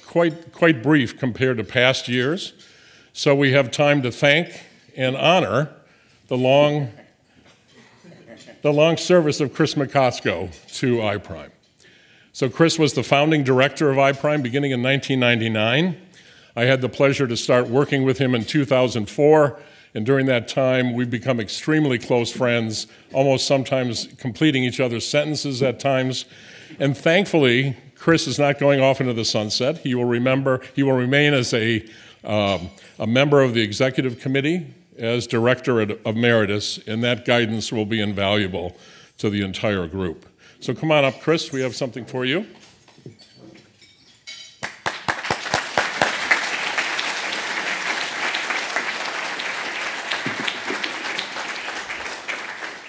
quite brief compared to past years, so we have time to thank and honor the long service of Chris Macosko to iPrime. So Chris was the founding director of iPrime beginning in 1999. I had the pleasure to start working with him in 2004, and during that time we've become extremely close friends, almost sometimes completing each other's sentences at times. And thankfully, Chris is not going off into the sunset. He will remain as a member of the executive committee, as director emeritus, and that guidance will be invaluable to the entire group. So come on up, Chris, we have something for you.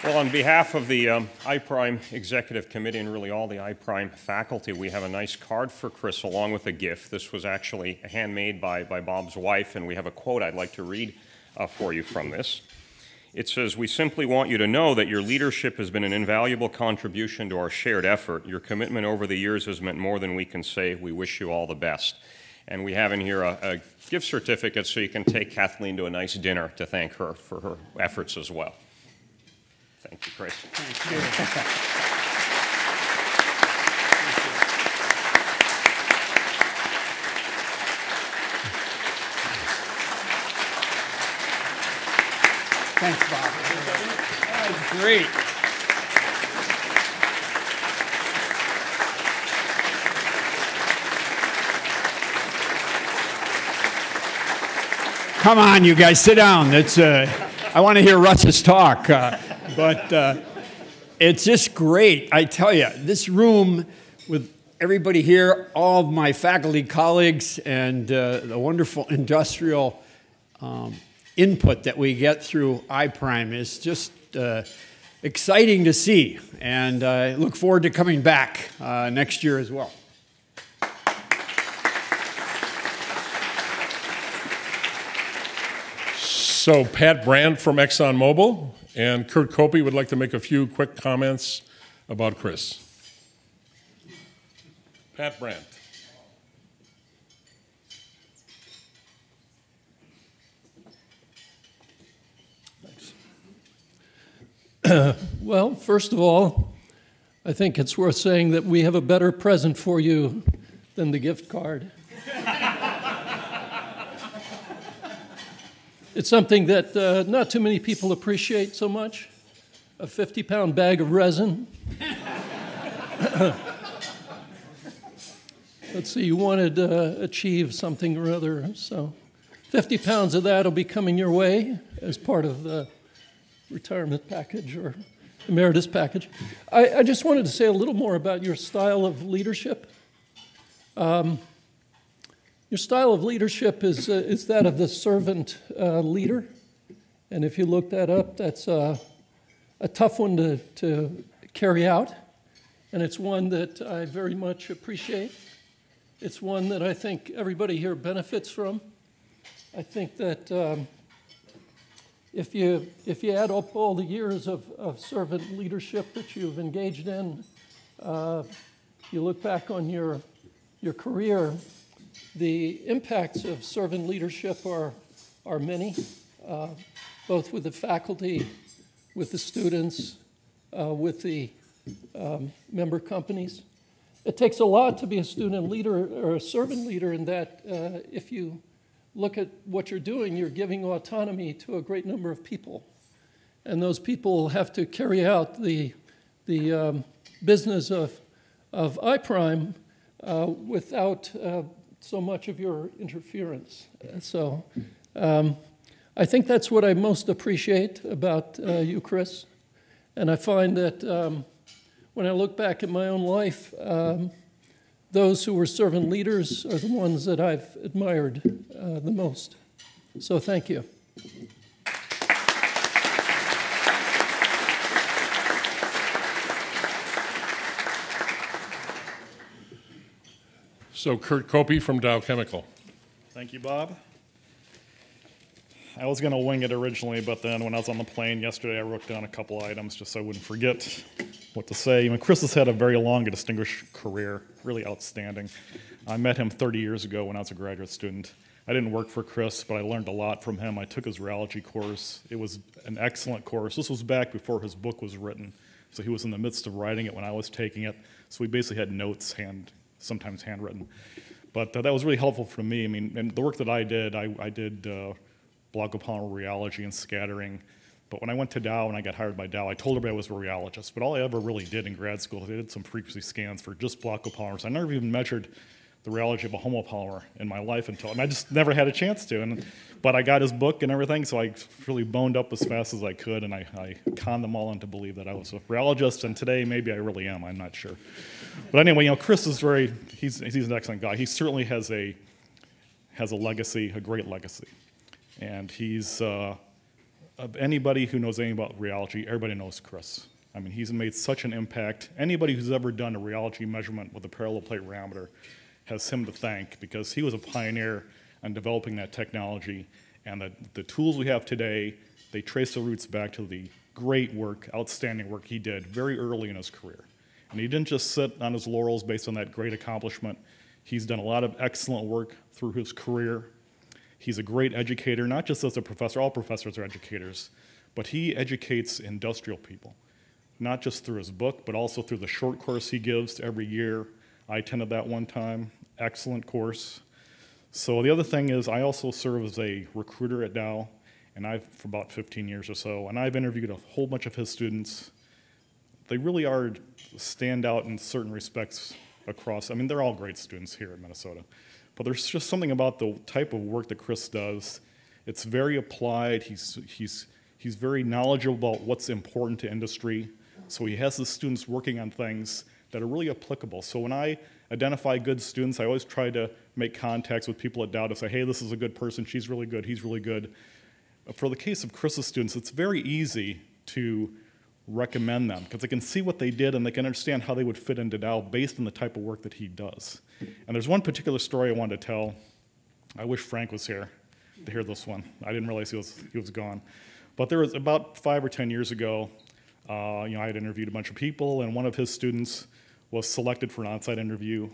Well, on behalf of the iPrime Executive Committee and really all the iPrime faculty, we have a nice card for Chris along with a gift. This was actually handmade by Bob's wife, and we have a quote I'd like to read for you from this. It says, "We simply want you to know that your leadership has been an invaluable contribution to our shared effort. Your commitment over the years has meant more than we can say. We wish you all the best." And we have in here a gift certificate so you can take Kathleen to a nice dinner to thank her for her efforts as well. Thank you, Chris. Thank you. Thanks, Bob. That was great. Come on, you guys, sit down. I want to hear Russ's talk. But it's just great. I tell you, this room with everybody here, all of my faculty colleagues, and the wonderful industrial input that we get through iPrime is just exciting to see. And I look forward to coming back next year as well. So Pat Brandt from ExxonMobil and Kurt Copey would like to make a few quick comments about Chris. Pat Brandt. Thanks. Well, first of all, I think it's worth saying that we have a better present for you than the gift card. It's something that not too many people appreciate so much, a 50-pound bag of resin. Let's see, you wanted to achieve something or other, so 50 pounds of that will be coming your way as part of the retirement package or emeritus package. I just wanted to say a little more about your style of leadership. Your style of leadership is that of the servant leader, and if you look that up, that's a tough one to carry out, and it's one that I very much appreciate. It's one that I think everybody here benefits from. I think that if you add up all the years of servant leadership that you've engaged in, you look back on your career, the impacts of servant leadership are many, both with the faculty, with the students, with the member companies. It takes a lot to be a student leader or a servant leader in that if you look at what you're doing, you're giving autonomy to a great number of people. And those people have to carry out the business of iPrime without so much of your interference. So I think that's what I most appreciate about you, Chris. And I find that when I look back at my own life, those who were servant leaders are the ones that I've admired the most. So thank you. So Kurt Copey from Dow Chemical. Thank you, Bob. I was going to wing it originally, but then when I was on the plane yesterday, I wrote down a couple items just so I wouldn't forget what to say. Chris has had a very long and distinguished career, really outstanding. I met him 30 years ago when I was a graduate student. I didn't work for Chris, but I learned a lot from him. I took his rheology course. It was an excellent course. This was back before his book was written, so he was in the midst of writing it when I was taking it. So we basically had notes, sometimes handwritten. But that was really helpful for me. I mean, and the work that I did block-copolymer rheology and scattering. But when I went to Dow and I got hired by Dow, I told everybody I was a rheologist. But all I ever really did in grad school, I did some frequency scans for just block-copolymers. I never even measured the rheology of a homopolymer in my life and I just never had a chance to. But I got his book and everything, so I really boned up as fast as I could, and I conned them all into believe that I was a rheologist, and today maybe I really am, I'm not sure. But anyway, Chris is he's an excellent guy. He certainly has a legacy, a great legacy. And he's, of anybody who knows anything about rheology, everybody knows Chris. I mean, he's made such an impact. Anybody who's ever done a rheology measurement with a parallel plate rheometer has him to thank, because he was a pioneer on developing that technology. And the tools we have today, they trace the roots back to the great work, outstanding work he did very early in his career. And he didn't just sit on his laurels based on that great accomplishment. He's done a lot of excellent work through his career. He's a great educator, not just as a professor, all professors are educators, but he educates industrial people, not just through his book, but also through the short course he gives every year. I attended that one time, excellent course. So the other thing is I also serve as a recruiter at Dow, and for about 15 years or so, and I've interviewed a whole bunch of his students. They really are stand out in certain respects across, I mean, they're all great students here in Minnesota, but there's just something about the type of work that Chris does. It's very applied. He's very knowledgeable about what's important to industry. So he has the students working on things that are really applicable. So when I identify good students, I always try to make contacts with people at Dow to say, hey, this is a good person, she's really good, he's really good. For the case of Chris's students, it's very easy to recommend them because they can see what they did and they can understand how they would fit into Dow based on the type of work that he does. And there's one particular story I wanted to tell. I wish Frank was here to hear this one. I didn't realize he was gone. But there was about 5 or 10 years ago, I had interviewed a bunch of people, and one of his students was selected for an on-site interview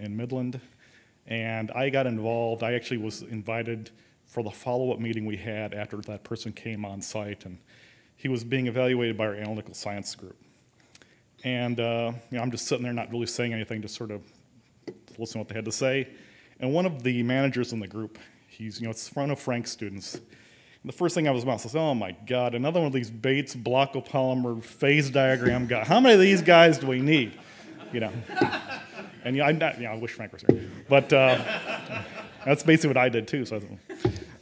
in Midland. And I got involved. I actually was invited for the follow-up meeting we had after that person came on site, and he was being evaluated by our analytical science group. And I'm just sitting there not really saying anything, just sort of listen to what they had to say. And one of the managers in the group, it's in front of Frank's students. And the first thing I was about to say, oh my God, another one of these Bates block-copolymer phase diagram guy. How many of these guys do we need? And I wish Frank was here. But that's basically what I did too. So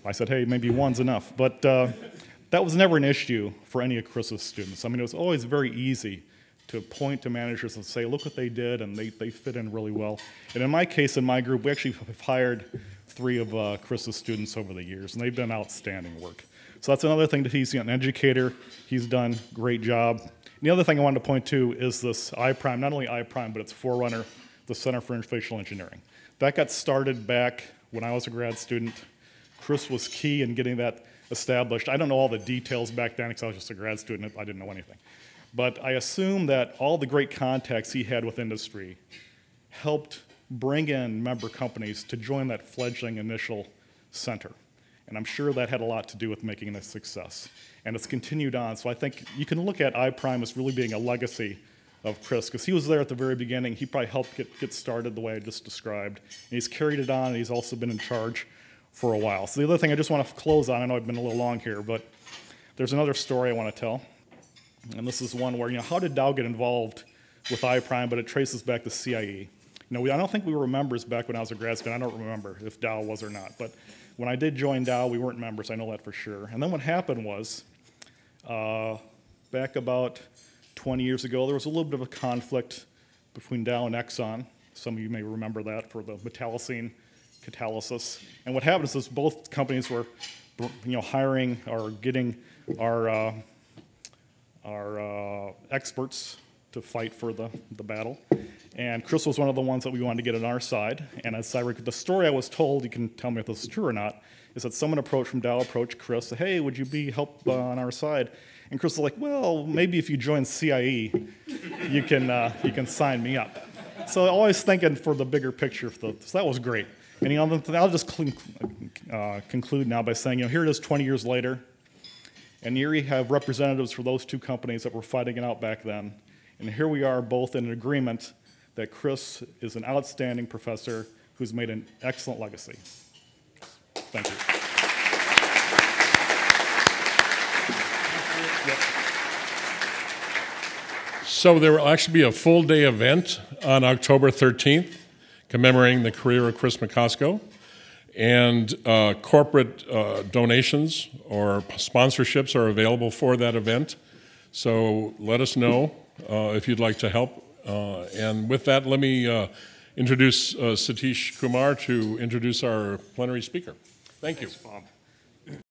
I said, hey, maybe one's enough. But that was never an issue for any of Chris's students. I mean, it was always very easy to point to managers and say, look what they did, and they fit in really well. And in my case, in my group, we actually have hired 3 of Chris's students over the years, and they've done outstanding work. So that's another thing that he's an educator. He's done a great job. And the other thing I wanted to point to is this iPrime, not only iPrime, but its forerunner, the Center for Informational Engineering. That got started back when I was a grad student. Chris was key in getting that established. I don't know all the details back then because I was just a grad student. I didn't know anything. But I assume that all the great contacts he had with industry helped bring in member companies to join that fledgling initial center. And I'm sure that had a lot to do with making it a success. And it's continued on. So I think you can look at iPrime as really being a legacy of Chris, because he was there at the very beginning. He probably helped get started the way I just described. And he's carried it on, and he's also been in charge for a while. So the other thing I just want to close on, I know I've been a little long here, but there's another story I want to tell. And this is one where, how did Dow get involved with iPrime, but it traces back to CIE. I don't think we were members back when I was a grad student. I don't remember if Dow was or not. But when I did join Dow, we weren't members. I know that for sure. And then what happened was, back about 20 years ago, there was a little bit of a conflict between Dow and Exxon. Some of you may remember that for the metallocene catalysis. And what happened is both companies were hiring or getting our experts to fight for the battle. And Chris was one of the ones that we wanted to get on our side. And as the story I was told, you can tell me if this is true or not, is that someone from Dow approached Chris, said, hey, would you help on our side? And Chris was like, well, maybe if you join CIE, you can sign me up. So always thinking for the bigger picture. So that was great. And I'll just conclude now by saying, here it is 20 years later, and here we have representatives for those two companies that were fighting it out back then. And here we are both in an agreement that Chris is an outstanding professor who's made an excellent legacy. Thank you. So there will actually be a full-day event on October 13th commemorating the career of Chris Macosko. And corporate donations or sponsorships are available for that event. So let us know if you'd like to help. And with that, let me introduce Satish Kumar to introduce our plenary speaker. Thank you. Thanks, Bob.